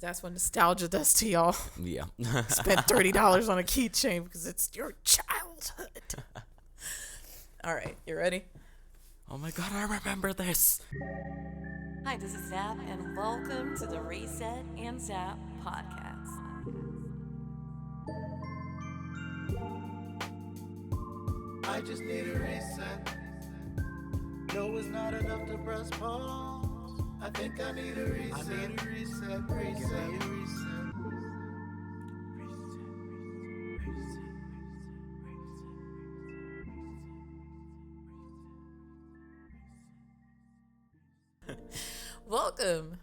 that's what nostalgia does to y'all. Yeah. Spent $30 on a keychain because it's your childhood. All right, you ready? Oh my god, I remember this. Hi, this is Zap, and welcome to the Reset and Zap podcast. I just need a reset. No, it's not enough to press pause. I think I need a reset. I need a reset. Reset. Welcome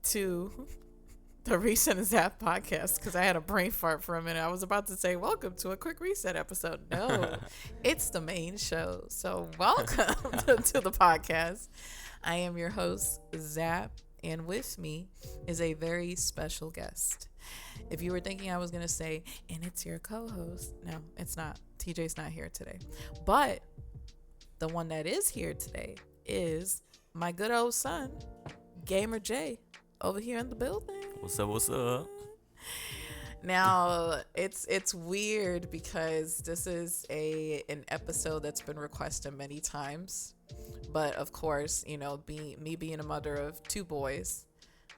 to the Reset and Zap podcast, because I had a brain fart for a minute. I was about to say welcome to a quick reset episode. No, it's the main show. So welcome to the podcast. I am your host, Zap, and with me is a very special guest. If you were thinking I was going to say, and it's your co-host, no, it's not. TJ's not here today. But the one that is here today is my good old son, gamerjay, over here in the building. What's up? Now, it's weird because this is an episode that's been requested many times. But of course, you know, being a mother of two boys,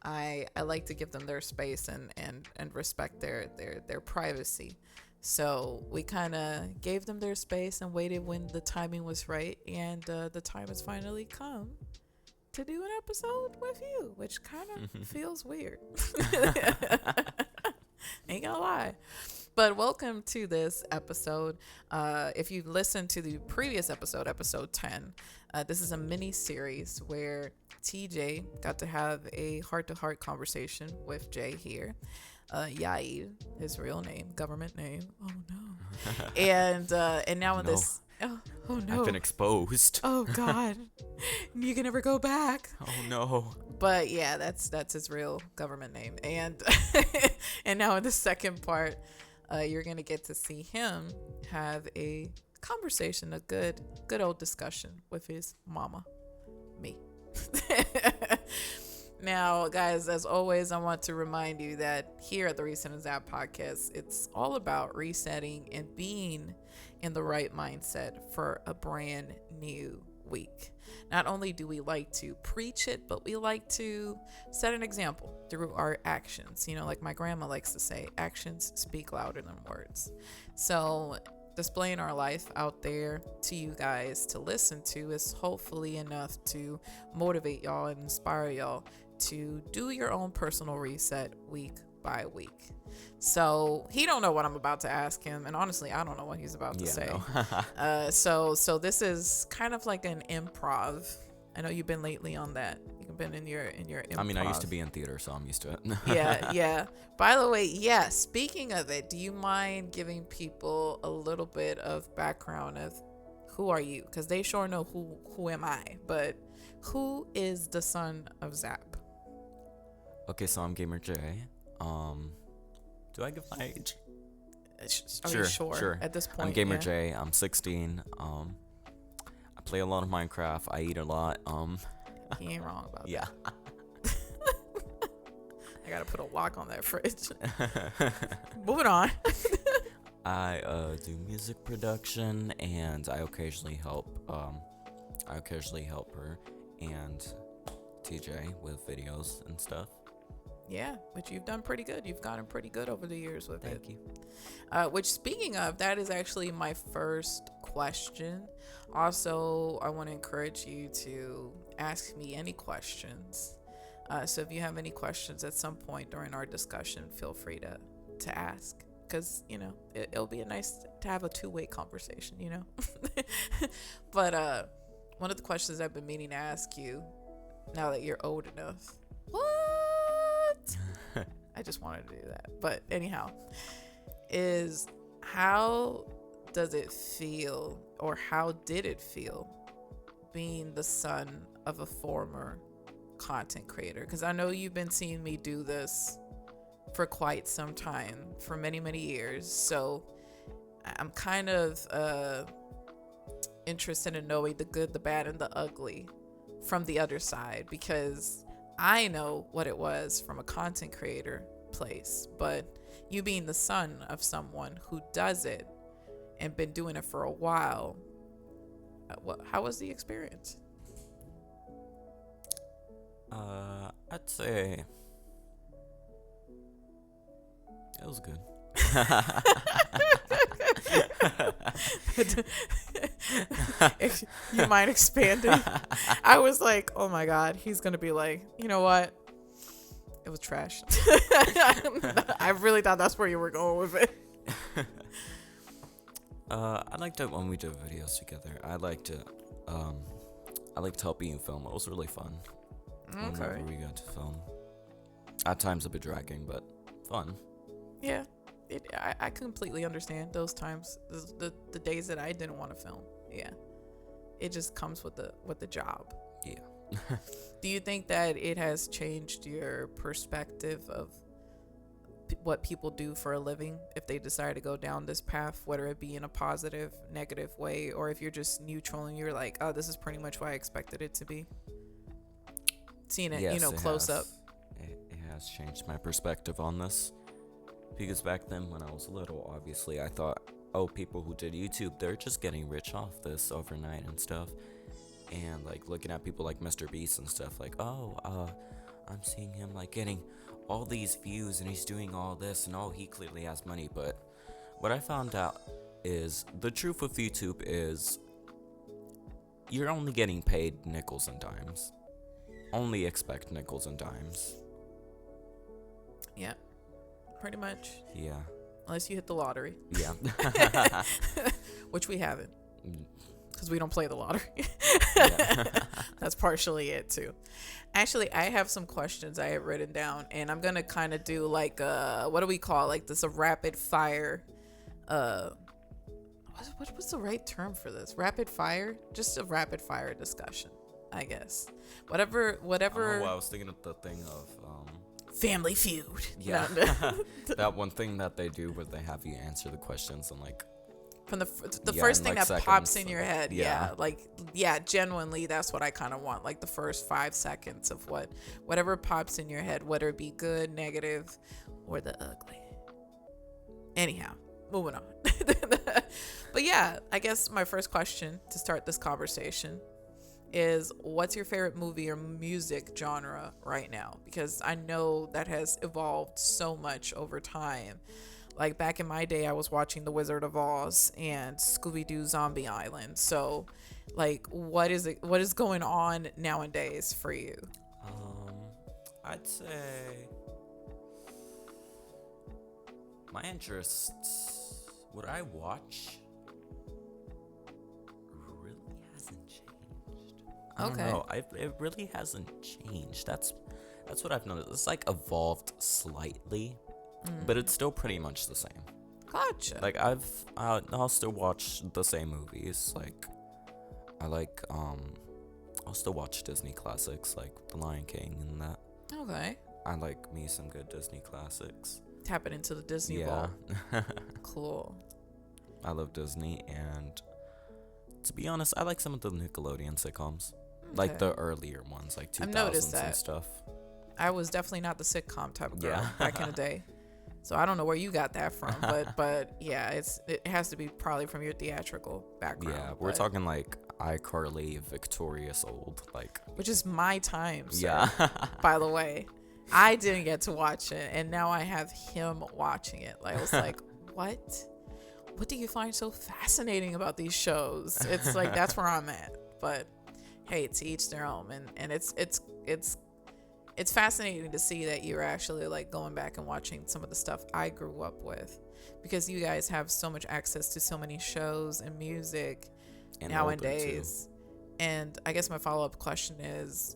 I like to give them their space and respect their privacy. So we kind of gave them their space and waited when the timing was right, and the time has finally come to do an episode with you, which kind of feels weird. Ain't gonna lie. But welcome to this episode. If you've listened to the previous episode 10, this is a mini series where TJ got to have a heart-to-heart conversation with Jay here. Yair, his real name, government name. Oh no. And now in No. this. Oh no. I've been exposed. Oh God. You can never go back. Oh no. But yeah, that's his real government name. And and now in the second part, you're gonna get to see him have a conversation, a good old discussion with his mama, me. Now, guys, as always, I want to remind you that here at the Reset and Zap podcast, it's all about resetting and being in the right mindset for a brand new week. Not only do we like to preach it, but we like to set an example through our actions. You know, like my grandma likes to say, actions speak louder than words. So displaying our life out there to you guys to listen to is hopefully enough to motivate y'all and inspire y'all to do your own personal reset week by week. So he don't know what I'm about to ask him, and honestly, I don't know what he's about to say. No. So this is kind of like an improv. I know you've been lately on that. You've been in your improv. I mean, I used to be in theater, so I'm used to it. Yeah. By the way, yeah, speaking of it, do you mind giving people a little bit of background of who are you? Because they sure know who am I, but who is the son of Zap? Okay, so I'm gamerjay. Do I give my age? Are you sure? At this point, I'm gamerjay. I'm 16. I play a lot of Minecraft. I eat a lot. He ain't wrong about Yeah. that. I gotta put a lock on that fridge. Moving on. I do music production, and I occasionally help her and TJ with videos and stuff. Yeah, but you've done pretty good. You've gotten pretty good over the years with it. Thank you. Which, speaking of, that is actually my first question. Also, I want to encourage you to ask me any questions. So if you have any questions at some point during our discussion, feel free to ask. Because, you know, it'll be nice to have a two-way conversation, you know. But one of the questions I've been meaning to ask you, now that you're old enough. What? I just wanted to do that. But anyhow, is how does it feel, or how did it feel, being the son of a former content creator? Because I know you've been seeing me do this for quite some time, for many years. So I'm kind of interested in knowing the good, the bad, and the ugly from the other side, because I know what it was from a content creator place, but you being the son of someone who does it and been doing it for a while, how was the experience? I'd say it was good. If you mind expanding? I was like, oh my God, he's going to be like, you know what? It was trash. I really thought that's where you were going with it. I liked it when we did videos together. I liked helping you film. It was really fun. Okay. Whenever we got to film. At times a bit dragging, but fun. Yeah. I completely understand those times. The days that I didn't want to film. Yeah. It just comes with the job. Yeah. Do you think that it has changed your perspective of what people do for a living if they decide to go down this path, whether it be in a positive, negative way, or if you're just neutral and you're like, oh, this is pretty much what I expected it to be? Seeing it, Yes, close up. It has changed my perspective on this. Because back then when I was little, obviously I thought, oh, people who did YouTube, they're just getting rich off this overnight and stuff. And like looking at people like Mr. Beast and stuff, like, oh, I'm seeing him like getting all these views and he's doing all this and oh, he clearly has money. But what I found out is the truth of YouTube is you're only getting paid nickels and dimes. Only expect nickels and dimes. Yeah, pretty much. Yeah. Unless you hit the lottery. Yeah. Which we haven't. Because we don't play the lottery. Yeah. That's partially it too. Actually, I have some questions I have written down, and I'm gonna kind of do like what do we call like this, a rapid fire what's the right term for this? Rapid fire? Just a rapid fire discussion, I guess. Whatever. Oh, I was thinking of the thing of Family Feud. yeah. That one thing that they do where they have you answer the questions and like from the yeah, first in, thing like, that seconds, pops in your head. yeah. Genuinely, that's what I kind of want. Like the first 5 seconds of whatever pops in your head, whether it be good, negative, or the ugly. Anyhow, moving on. But yeah, I guess my first question to start this conversation is, what's your favorite movie or music genre right now? Because I know that has evolved so much over time. Like back in my day, I was watching The Wizard of Oz and Scooby-Doo Zombie Island. So like, what is going on nowadays for you? I'd say my interests, what I watch really hasn't changed. I don't know. It really hasn't changed. That's what I've noticed. It's like evolved slightly. But it's still pretty much the same. Gotcha. Like I'll still watch the same movies. Like I'll still watch Disney classics like The Lion King and that. Okay. I like me some good Disney classics. Tapping into the Disney vault. Cool. I love Disney, and to be honest, I like some of the Nickelodeon sitcoms. Like the earlier ones, like 2000s and stuff. I was definitely not the sitcom type of girl back in the day. So I don't know where you got that from, but yeah, it has to be probably from your theatrical background. Yeah, we're talking like iCarly, Victorious Old, like, which is my time. Sir, yeah. By the way, I didn't get to watch it, and now I have him watching it. Like I was like, what? What do you find so fascinating about these shows? It's like that's where I'm at. But hey, to each their own, and it's fascinating to see that you're actually like going back and watching some of the stuff I grew up with, because you guys have so much access to so many shows and music and nowadays. And I guess my follow-up question is,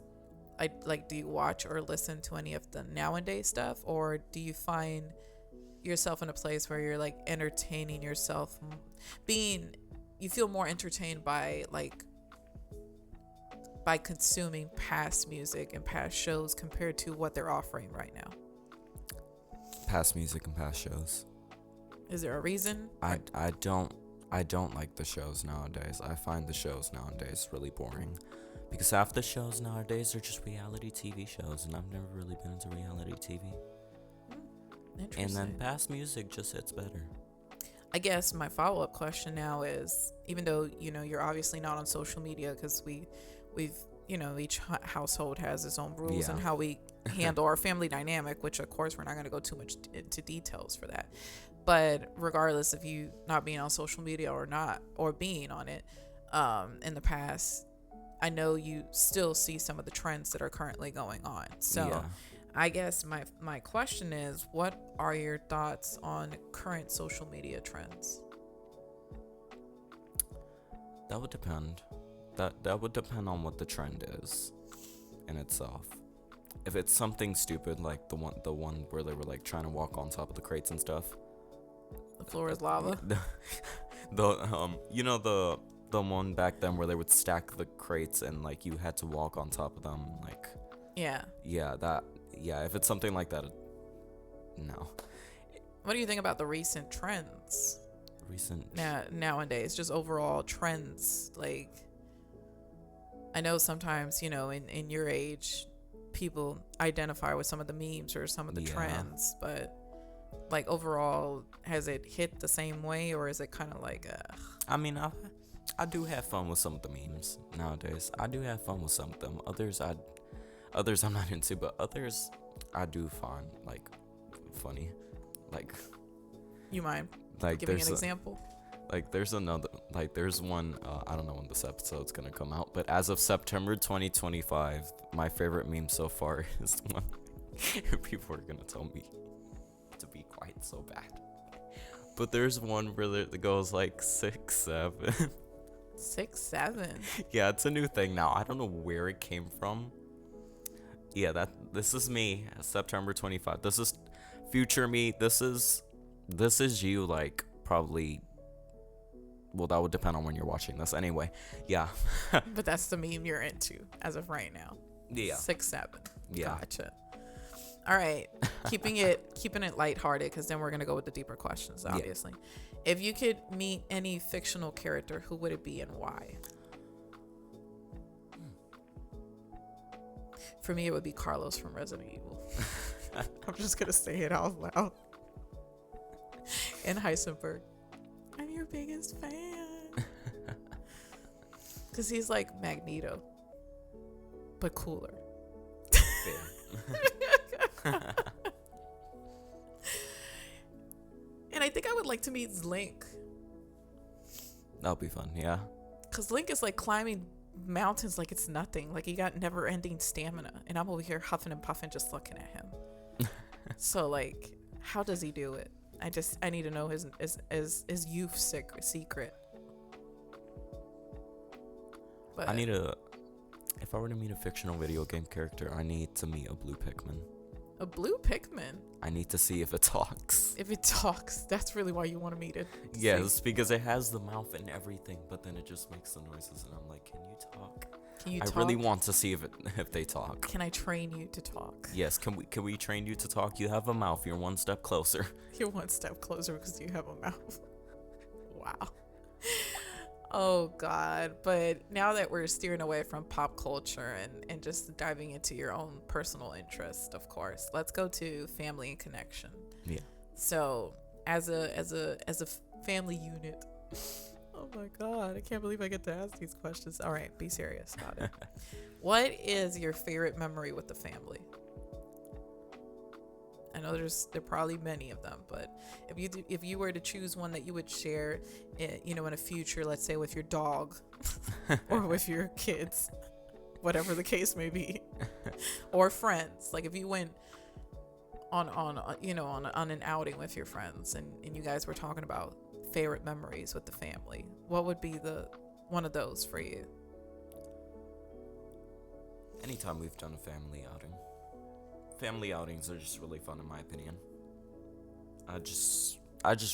do you watch or listen to any of the nowadays stuff, or do you find yourself in a place where you're like entertaining yourself, you feel more entertained by consuming past music and past shows compared to what they're offering right now? Past music and past shows. Is there a reason? I don't like the shows nowadays. I find the shows nowadays really boring, Because half the shows nowadays are just reality TV shows, and I've never really been into reality TV. Interesting. And then past music just hits better. I guess my follow-up question now is, even though, you're obviously not on social media, because we've each household has its own rules and how we handle our family dynamic, which of course we're not going to go too much into details for that. But regardless of you not being on social media or not, or being on it in the past, I know you still see some of the trends that are currently going on. So I guess my question is, what are your thoughts on current social media trends? That would depend. That would depend on what the trend is in itself. If it's something stupid like the one where they were like trying to walk on top of the crates and stuff. The floor is lava. The one back then where they would stack the crates and like you had to walk on top of them, like if it's something like that, no. What do you think about the recent trends? Nowadays, just overall trends. Like, I know sometimes, in your age, people identify with some of the memes or some of the trends, but like overall, has it hit the same way, or is it kind of like I mean, I do have fun with some of the memes nowadays. I do have fun with some of them. Others I'm not into, but others I do find like funny. Like, you mind like giving an example? Like there's one, I don't know when this episode's gonna come out, but as of September 2025, my favorite meme so far is the one people are gonna tell me to be quiet so bad. But there's one where it goes like 6'7". 6'7". Yeah, it's a new thing now. I don't know where it came from. Yeah, this is me, September 25. This is future me. This is you, like, probably. Well, that would depend on when you're watching this. Anyway, yeah. But that's the meme you're into as of right now. Yeah. 6'7". Yeah. Gotcha. All right, keeping it lighthearted, because then we're gonna go with the deeper questions, obviously. Yeah. If you could meet any fictional character, who would it be and why? For me, it would be Carlos from Resident Evil. I'm just gonna say it out loud. And Heisenberg, I'm your biggest fan. Because he's like Magneto, but cooler. And I think I would like to meet Link. That'll be fun, yeah. Because Link is like climbing mountains like it's nothing. Like, he got never-ending stamina, and I'm over here huffing and puffing just looking at him. So, like, how does he do it? I need to know his youth secret. But if I were to meet a fictional video game character, I need to meet a blue Pikmin. A blue Pikmin? I need to see if it talks. If it talks, that's really why you want to meet it. Yes, because it has the mouth and everything, but then it just makes the noises, and I'm like, can you talk? Can you talk? I really want to see if they talk. Can I train you to talk? Yes, can we train you to talk? You have a mouth. You're one step closer. You're one step closer because you have a mouth. Wow. Oh, God. But now that we're steering away from pop culture and just diving into your own personal interest, of course, let's go to family and connection. Yeah. So as a family unit, oh my God, I can't believe I get to ask these questions. All right, be serious about it. What is your favorite memory with the family? I know there are probably many of them, but if you were to choose one that you would share, in a future, let's say with your dog or with your kids, whatever the case may be, or friends, like if you went on an outing with your friends and you guys were talking about favorite memories with the family, what would be one of those for you? Anytime we've done a family outing. Family outings are just really fun in my opinion. I just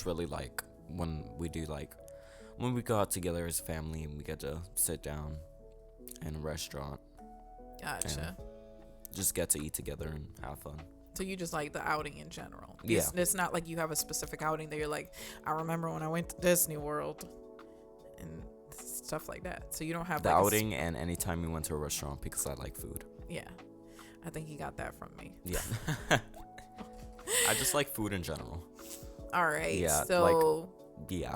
really like when we go out together as a family and we get to sit down in a restaurant. Gotcha. Just get to eat together and have fun. So you just like the outing in general. Yeah. It's not like you have a specific outing that you're like, I remember when I went to Disney World and stuff like that. So you don't have The like outing and anytime we went to a restaurant because I like food. Yeah, I think you got that from me. Yeah. I just like food in general. All right. Yeah, So Yeah.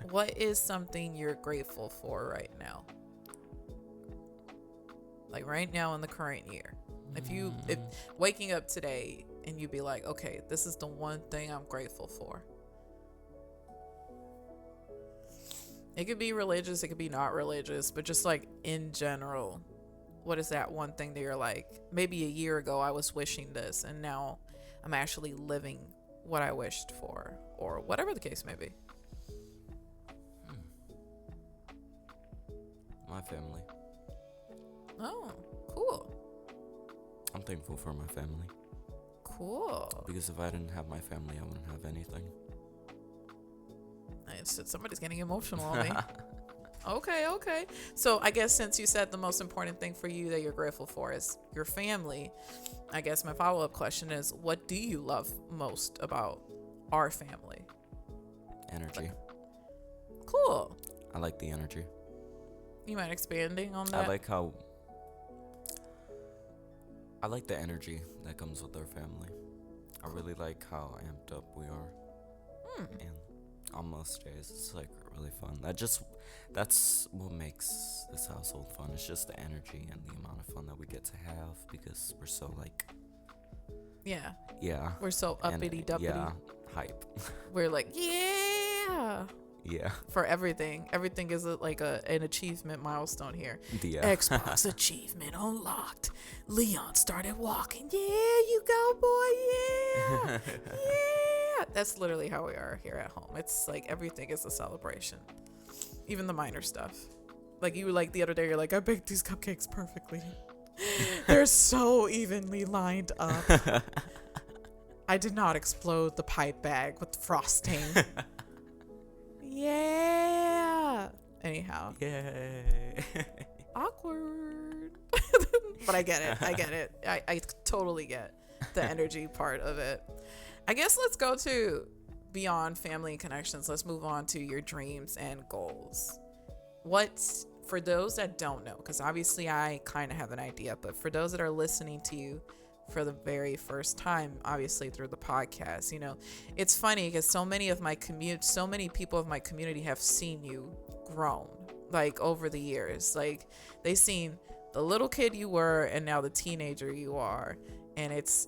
what is something you're grateful for right now? Like right now in the current year. If waking up today and you'd be like, okay, this is the one thing I'm grateful for. It could be religious, it could be not religious, but just like in general, what is that one thing that you're like, maybe a year ago I was wishing this and now I'm actually living what I wished for, or whatever the case may be. My family. Oh, cool. I'm thankful for my family. Cool. Because if I didn't have my family, I wouldn't have anything. Nice. Somebody's getting emotional on me. Okay. So I guess since you said the most important thing for you that you're grateful for is your family, I guess my follow-up question is, what do you love most about our family? Energy. Cool. I like the energy. You mind expanding on that? I like the energy that comes with our family. I really like how amped up we are. And on most days, it's like really fun. That's what makes this household fun. It's just the energy and the amount of fun that we get to have because we're so like. Yeah. We're so uppity duppity. Yeah, hype. We're like, yeah. Yeah. For everything. Everything is an achievement milestone here. The Xbox achievement unlocked. Leon started walking. Yeah, you go, boy. Yeah. Yeah. That's literally how we are here at home. It's like everything is a celebration. Even the minor stuff. Like you were like the other day, you're like, I baked these cupcakes perfectly. They're so evenly lined up. I did not explode the pipe bag with frosting. Yeah. Anyhow. Yay. Awkward. But I get it. I totally get the energy part of it. I guess let's go to beyond family and connections. Let's move on to your dreams and goals. For those that don't know, because obviously I kind of have an idea, but for those that are listening to you for the very first time, obviously through the podcast, it's funny because so many people of my community have seen you grown, like over the years. Like they've seen the little kid you were and now the teenager you are. And it's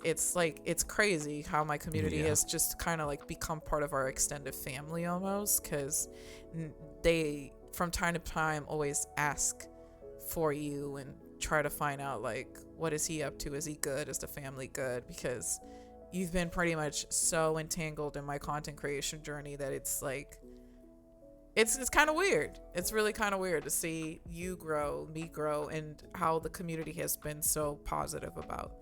crazy how my community has just kind of like become part of our extended family almost, because they from time to time always ask for you and try to find out like, what is he up to? Is he good? Is the family good? Because you've been pretty much so entangled in my content creation journey that it's like, it's kind of weird. It's really kind of weird to see you grow, me grow, and how the community has been so positive about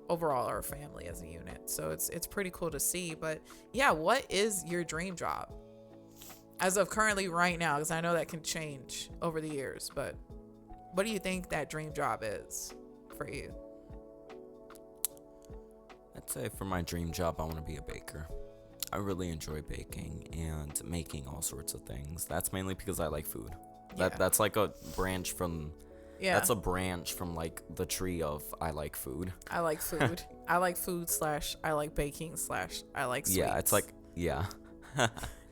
overall our family as a unit. So it's pretty cool to see. But yeah, what is your dream job as of currently right now? Because I know that can change over the years, but what do you think that dream job is for you? I'd say for my dream job, I want to be a baker. I really enjoy baking and making all sorts of things. That's mainly because I like food. That's like a branch from that's a branch from like the tree of I like food. I like food. I like food / I like baking / I like sweets. Yeah, it's like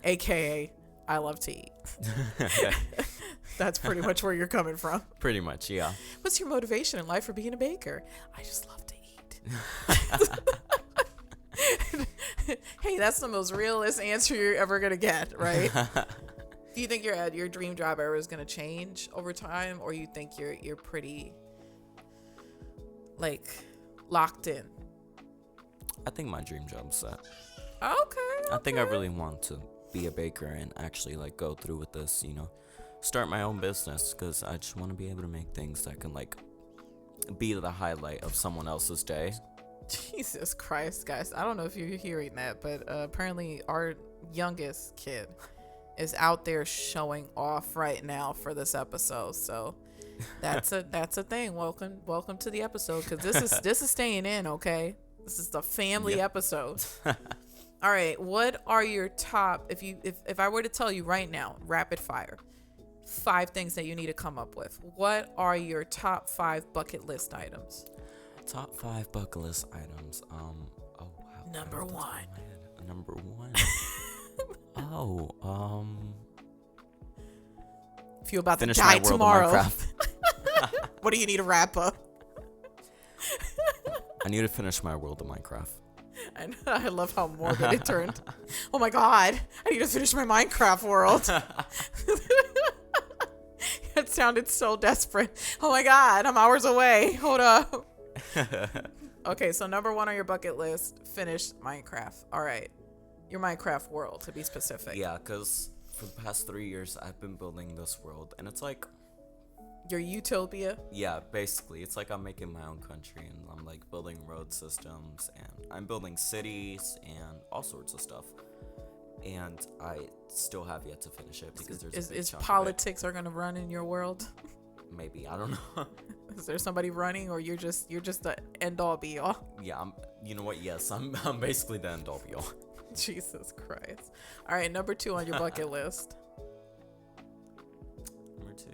AKA I love to eat. That's pretty much where you're coming from. Pretty much, yeah. What's your motivation in life for being a baker? I just love to eat. Hey, that's the most realist answer you're ever gonna get, right? Do you think your dream job ever is gonna change over time, or you think you're pretty like locked in? I think my dream job's set. Okay. I think I really want to be a baker and actually like go through with this, start my own business, because I just want to be able to make things that can like be the highlight of someone else's day. Jesus Christ, guys. I don't know if you're hearing that, but apparently our youngest kid is out there showing off right now for this episode. So that's a thing. Welcome to the episode, because this is staying in, okay? This is the family episode. All right, what are your top, if I were to tell you right now, rapid fire, 5 things that you need to come up with. What are your top 5 bucket list items? Top 5 bucket list items. Oh wow. Number 1. Number 1. If you're about Finish to my die world of tomorrow, Minecraft. what do you need to wrap up? I need to finish my world of Minecraft. I love how morbid it turned. Oh my god, I need to finish my Minecraft world. It sounded so desperate. Oh my god, I'm hours away. Hold up. Okay, so number 1 on your bucket list, finish Minecraft. All right, your Minecraft world, to be specific. Yeah, because for the past 3 years, I've been building this world, and it's like, Your utopia. yeah, basically, it's like I'm making my own country, and I'm like building road systems, and I'm building cities, and all sorts of stuff. And I still have yet to finish it because there's a big Is chunk of politics are gonna run in your world? it. Maybe, I don't know. Is there somebody running, or you're just the end all be all? Yeah, you know what? Yes, I'm basically the end all be all. Jesus Christ. All right, number 2 on your bucket list. Number 2.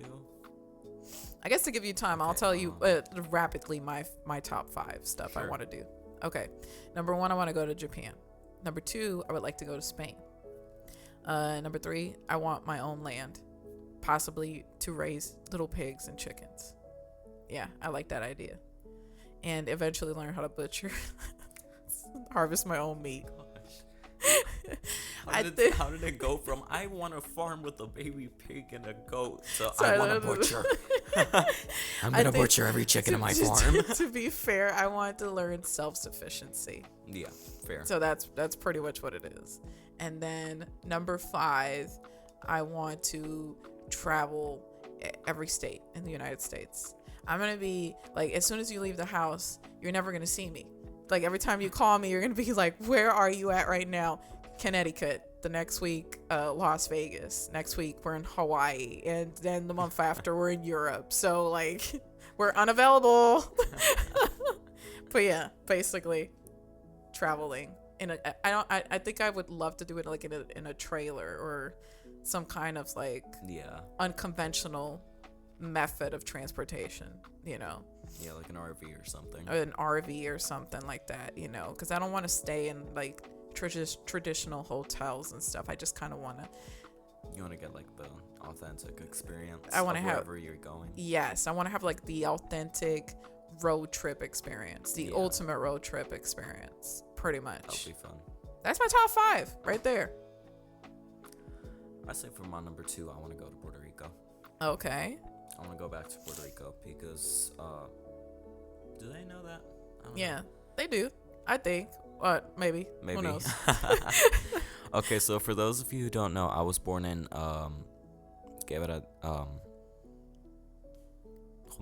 I guess to give you time, I'll Okay, tell you rapidly my top 5 stuff I Sure. want to do. Okay. Number 1, I want to go to Japan. Number 2, I would like to go to Spain. Number 3, I want my own land, possibly to raise little pigs and chickens. Yeah, I like that idea. And eventually learn how to butcher, harvest my own meat. How did it go from I want to farm with a baby pig and a goat to So I want to butcher? I'm I gonna think butcher every chicken in my to- farm. To be fair, I want to learn self-sufficiency. Yeah, fair. So that's pretty much what it is. And then number 5, I want to travel every state in the United States. I'm going to be like, as soon as you leave the house, you're never going to see me. Like every time you call me, you're going to be like, where are you at right now? Connecticut. The next week, Las Vegas. Next week, we're in Hawaii. And then the month after, we're in Europe. So like, we're unavailable. But yeah, basically traveling. I think I would love to do it like in a trailer or some kind of like Yeah, unconventional method of transportation, you know, yeah, like an RV or something. or an RV or something like that, you know, because I don't want to stay in like traditional hotels and stuff. I just kind of want to. You want to get like the authentic experience. I wanna of have- wherever you're going. Yes, I want to have like the authentic road trip experience, the Yeah. ultimate road trip experience, pretty That'll much. be fun. That's my top 5 right there. I say for my number 2, I want to go to Puerto Rico. Okay. I want to go back to Puerto Rico because, do they know that? I don't Yeah, they do. I think. Maybe. know. Maybe. Who knows? Okay, so for those of you who don't know, I was born in, hold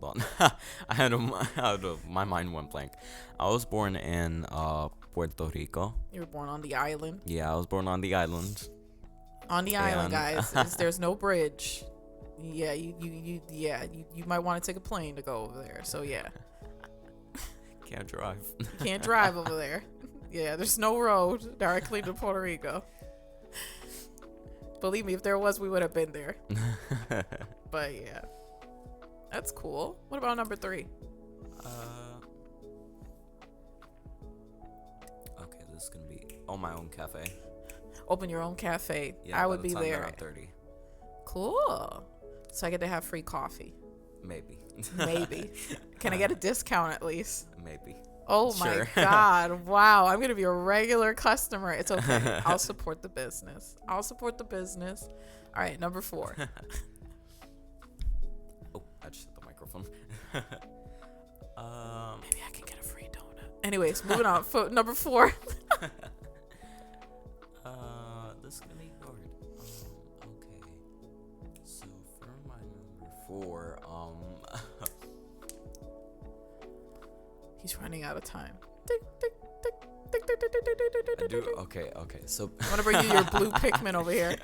on. My mind went blank. I was born in, Puerto Rico. You were born on the island. Yeah, I was born on the island. On the island, And- guys. There's no bridge. Yeah, you might want to take a plane to go over there. So yeah, Can't drive. you can't drive over there. Yeah, there's no road directly to Puerto Rico. Believe me, if there was, we would have been there. But yeah, that's cool. What about number 3? Okay, this is gonna be my own cafe. Open your own cafe. Yeah, I by would the be time that there. I'm 30, Cool. So I get to have free coffee. maybe. Maybe. Can I get a discount at least? Maybe. Oh my Sure. God. Wow. I'm going to be a regular customer. It's okay. I'll support the business. All right. Number 4. Oh, I just hit the microphone. Maybe I can get a free donut. Anyways, moving on. Number 4. This is gonna be hard. Okay. So for my number 4, He's running out of time. I do. Okay. So I'm going to bring you your blue Pikmin over here.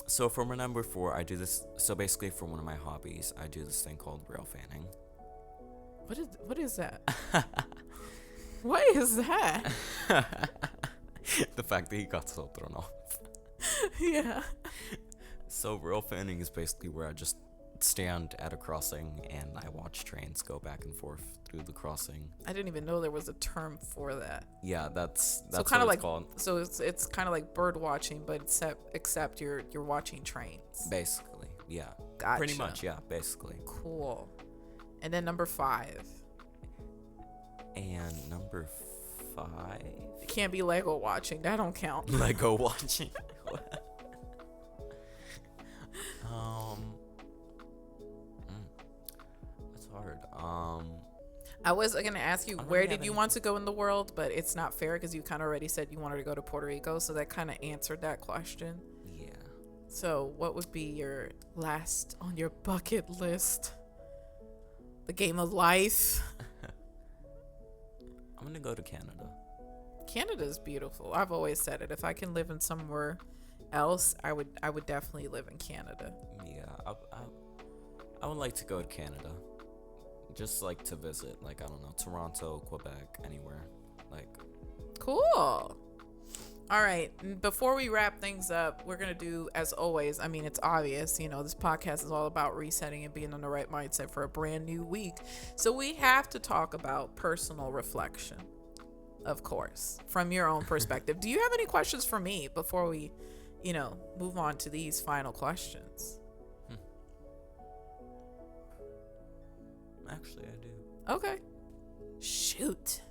So for my number 4, I do this. So basically, for one of my hobbies, I do this thing called rail fanning. What is that? What is that? The fact that he got so thrown off. Yeah. So real fanning is basically where I just stand at a crossing and I watch trains go back and forth through the crossing. I didn't even know there was a term for that. Yeah, that's So what kind of it's like called. so it's kind of like bird watching, but except you're watching trains. Basically, yeah. Gotcha. Pretty much, yeah, basically. Cool. And then number 5. And number 5. It can't be Lego watching. That don't count. Lego watching. That's hard. I was gonna ask you I don't where have did you any- want to go in the world, but it's not fair because you kind of already said you wanted to go to Puerto Rico, so that kind of answered that question. Yeah. So what would be your last on your bucket list? The game of life. I'm gonna go to Canada. Canada's beautiful. I've always said it. If I can live in somewhere else, I would definitely live in Canada. Yeah, I would like to go to Canada. Just like to visit, like, I don't know, Toronto, Quebec, anywhere. Like, Cool. All right. Before we wrap things up, we're going to do, as always, I mean, it's obvious, this podcast is all about resetting and being in the right mindset for a brand new week. So we have to talk about personal reflection, of course, from your own perspective. Do you have any questions for me before we, move on to these final questions? actually, I do. Okay. Shoot.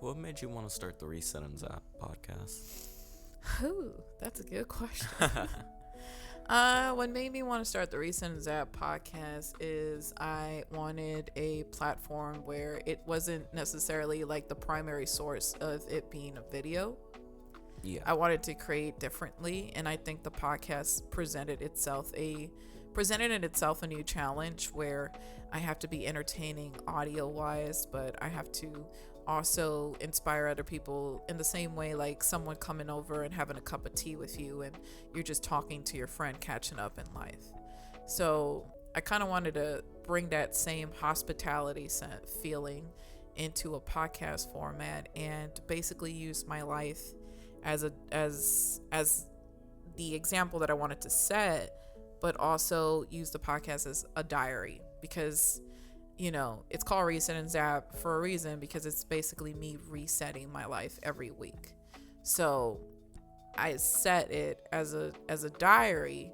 What made you want to start the Reset and Zap podcast? Ooh, that's a good question. What made me want to start the Reset and Zap podcast is I wanted a platform where it wasn't necessarily like the primary source of it being a video. Yeah. I wanted to create differently, and I think the podcast presented in itself a new challenge where I have to be entertaining audio wise, but I have to also inspire other people in the same way, like someone coming over and having a cup of tea with you and you're just talking to your friend, catching up in life. So I kind of wanted to bring that same hospitality feeling into a podcast format and basically use my life as the example that I wanted to set, but also use the podcast as a diary, because it's called Reset and Zap for a reason, because it's basically me resetting my life every week. So I set it as a diary,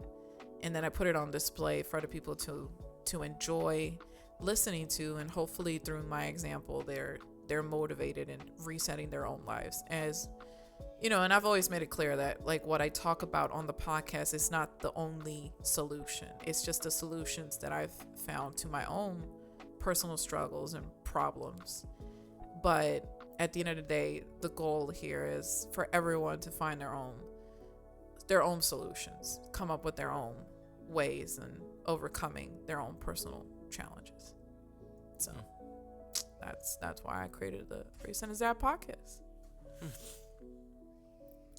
and then I put it on display for other people to enjoy listening to, and hopefully through my example they're motivated in resetting their own lives. As and I've always made it clear that like what I talk about on the podcast is not the only solution. It's just the solutions that I've found to my own personal struggles and problems. But at the end of the day, the goal here is for everyone to find their own solutions, come up with their own ways and overcoming their own personal challenges. So that's why I created the Reset and Zap podcast.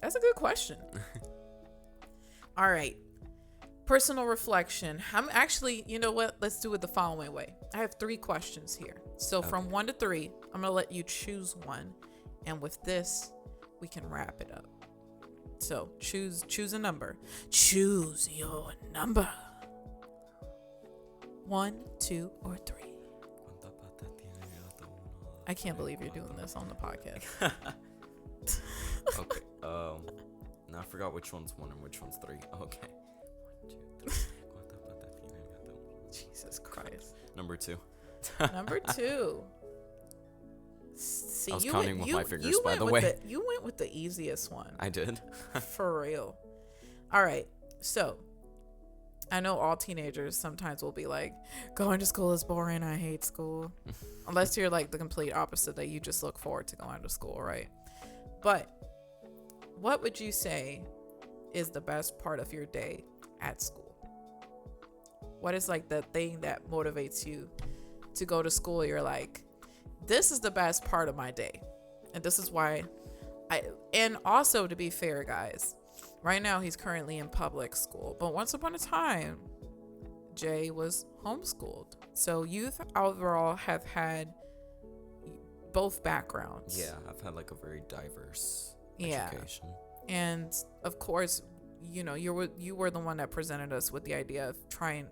That's a good question. All right. Personal reflection. I'm actually, you know what? Let's do it the following way. I have 3 questions here. So from 1 to 3, I'm going to let you choose one. And with this, we can wrap it up. So choose a number. Choose your number. 1, 2, or 3. I can't believe you're doing this on the podcast. Okay. Now I forgot which one's 1 and which one's 3. Okay. 1, 2, 3. Jesus Christ. Number 2. Number 2. See, I was counting with my fingers, by the went way. You went with the easiest one. I did. For real. All right. So, I know all teenagers sometimes will be like, going to school is boring. I hate school. Unless you're like the complete opposite, that you just look forward to going to school, right? But what would you say is the best part of your day at school? What is like the thing that motivates you to go to school? You're like, this is the best part of my day. And this is why and also, to be fair, guys, right now he's currently in public school. But once upon a time, Jay was homeschooled. So youth overall have had both backgrounds. Yeah, I've had like a very diverse Yeah. education. And of course, you were the one that presented us with the idea of trying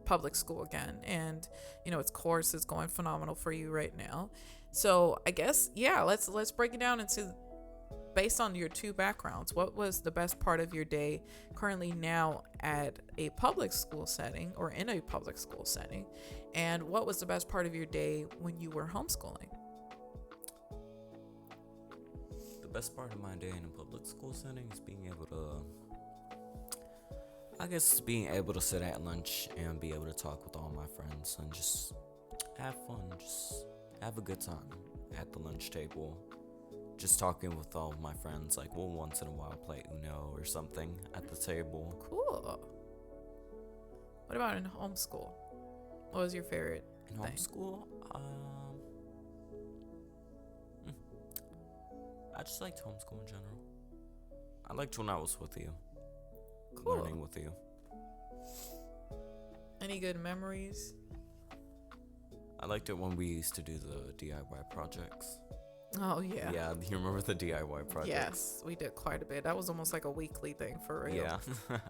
public school again, and its course is going phenomenal for you right now. So I guess, yeah, let's break it down into, based on your two backgrounds, what was the best part of your day currently now at a public school setting or in a public school setting, and what was the best part of your day when you were homeschooling? The best part of my day in a public school setting is being able to being able to sit at lunch and be able to talk with all my friends and just have fun, just have a good time at the lunch table, just talking with all of my friends. Like, we'll once in a while play Uno or something at the table. Cool. What about in homeschool? What was your favorite In thing? homeschool, I just liked homeschool in general. I liked when I was with you. Cool. Learning with you. Any good memories? I liked it when we used to do the DIY projects. Oh, yeah. Yeah, you remember the DIY projects? Yes, we did quite a bit. That was almost like a weekly thing for real. Yeah. That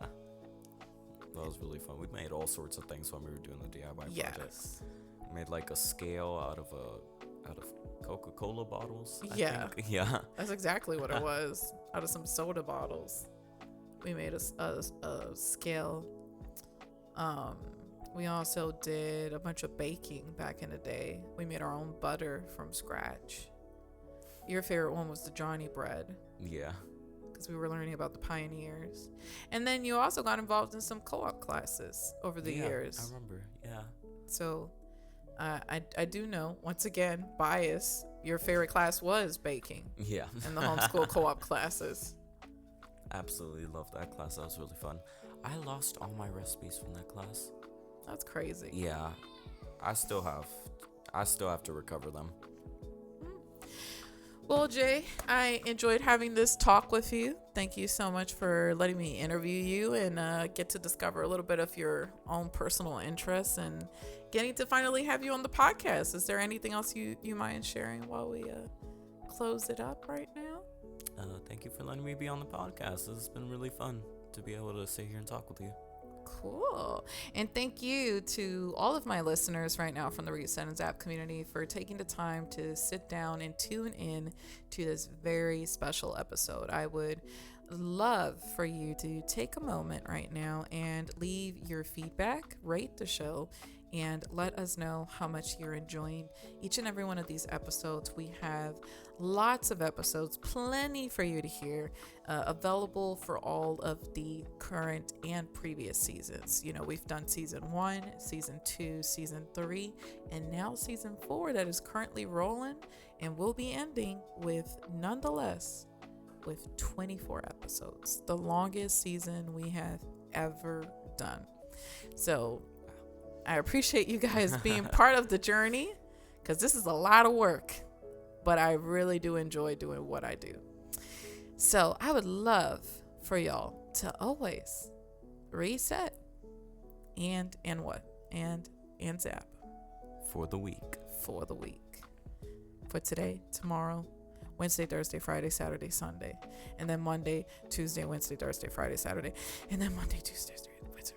was really fun. We made all sorts of things when we were doing the DIY projects. Yes. We made like a scale out of Coca-Cola bottles. I Yeah. think. Yeah. That's exactly what it was. Out of some soda bottles. We made a scale. We also did a bunch of baking back in the day. We made our own butter from scratch. Your favorite one was the Johnny bread, Yeah. because we were learning about the pioneers. And then you also got involved in some co-op classes over the years. I remember. Yeah. So I do know, once again, bias, your favorite class was baking Yeah. in the homeschool co-op classes. Absolutely loved that class. That was really fun. I lost all my recipes from that class. That's crazy. Yeah. I still have to recover them. Well, Jay, I enjoyed having this talk with you. Thank you so much for letting me interview you and get to discover a little bit of your own personal interests and getting to finally have you on the podcast. Is there anything else you mind sharing while we close it up right now? Thank you for letting me be on the podcast. This has been really fun to be able to sit here and talk with you. Cool. And thank you to all of my listeners right now from the Reset and Zap community for taking the time to sit down and tune in to this very special episode. I would love for you to take a moment right now and leave your feedback, rate the show, and let us know how much you're enjoying each and every one of these episodes. We have lots of episodes, plenty for you to hear, available for all of the current and previous seasons. We've done season 1, season 2, season 3, and now season 4 that is currently rolling, and we'll be ending with 24 episodes, the longest season we have ever done. So I appreciate you guys being part of the journey, because this is a lot of work, but I really do enjoy doing what I do. So I would love for y'all to always reset and zap For the week. For today, tomorrow, Wednesday, Thursday, Friday, Saturday, Sunday, and then Monday, Tuesday, Wednesday, Thursday, Friday, Saturday, and then Monday, Tuesday, Wednesday.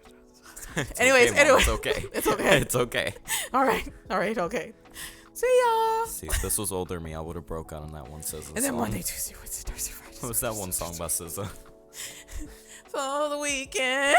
Anyways, It's okay. It's okay. It's okay. All right, okay. See y'all. See, if this was older me, I would have broke out on that one SZA And then song. Monday, Tuesday, Wednesday, Thursday, Friday. What was that one song by SZA? For the weekend.